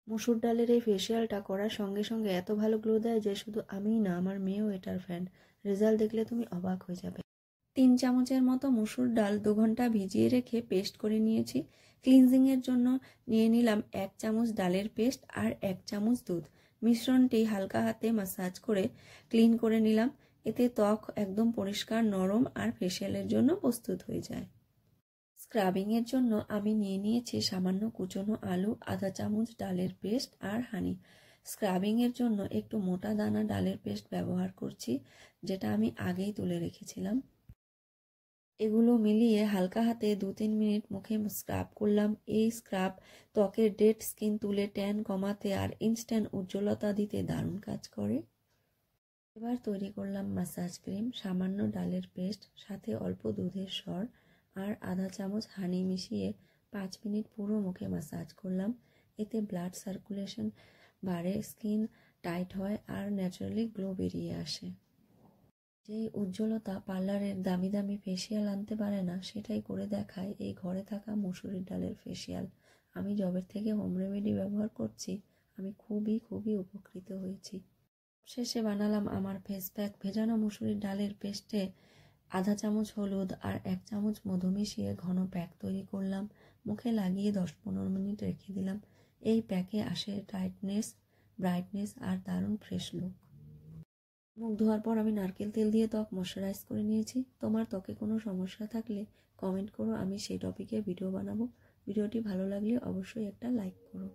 মসুর ডালের এই ফেসিয়ালটা করার সঙ্গে সঙ্গে এত ভালো গ্লো দেয় যে শুধু আমিই না, আমার মেয়েও এটার ফ্যান। রেজাল্ট দেখলে তুমি অবাক হয়ে যাবে। 3 চামচের মতো মসুর ডাল 2 ঘন্টা ভিজিয়ে রেখে পেস্ট করে নিয়েছি। ক্লিনজিংয়ের জন্য নিয়ে নিলাম 1 চামচ ডালের পেস্ট আর 1 চামচ দুধ। মিশ্রণটি হালকা হাতে ম্যাসাজ করে ক্লিন করে নিলাম। এতে ত্বক একদম পরিষ্কার, নরম আর ফেসিয়ালের জন্য প্রস্তুত হয়ে যায়। স্ক্রাবিংয়ের জন্য আমি নিয়ে নিয়েছি সামান্য কুচনো আলু, আধা চামচ ডালের পেস্ট আর হানি। স্ক্রাবিংয়ের জন্য একটু মোটা দানা ডালের পেস্ট ব্যবহার করছি, যেটা আমি আগেই তুলে রেখেছিলাম। এগুলো মিলিয়ে হালকা হাতে 2-3 মিনিট মুখে স্ক্রাব করলাম। এই স্ক্রাব ত্বকের ডেড স্কিন তুলে ট্যান কমাতে আর ইনস্ট্যান্ট উজ্জ্বলতা দিতে দারুণ কাজ করে। এবার তৈরি করলাম ম্যাসাজ ক্রিম। সামান্য ডালের পেস্ট, সাথে অল্প দুধের সর আর আধা চামচ হানি মিশিয়ে 5 মিনিট পুরো মুখে ম্যাসাজ করলাম। এতে ব্লাড সার্কুলেশন বাড়ে, স্কিন টাইট হয় আর ন্যাচারালি গ্লো বেরিয়ে আসে। যেই উজ্জ্বলতা পার্লারের দামি দামি ফেসিয়াল আনতে পারে না, সেটাই করে দেখায় এই ঘরে থাকা মসুরির ডালের ফেসিয়াল। আমি যবের থেকে হোম রেমেডি ব্যবহার করছি, আমি খুবই উপকৃত হয়েছি। শেষে বানালাম আমার ফেস প্যাক। ভেজানো মসুরির ডালের পেস্টে আধা চামচ হলুদ আর 1 চামচ মধু মিশিয়ে ঘন প্যাক তৈরি করলাম। মুখে লাগিয়ে 10-15 মিনিট রেখে দিলাম। এই প্যাকে আসে টাইটনেস, ব্রাইটনেস আর দারুণ ফ্রেশ লুক। মুখ ধোয়ার পর আমি নারকেল তেল দিয়ে ত্বক ময়শ্চারাইজ করে নিয়েছি। তোমার ত্বকে কোনো সমস্যা থাকলে কমেন্ট করো, আমি সেই টপিকে ভিডিও বানাবো। ভিডিওটি ভালো লাগলে অবশ্যই একটা লাইক করো।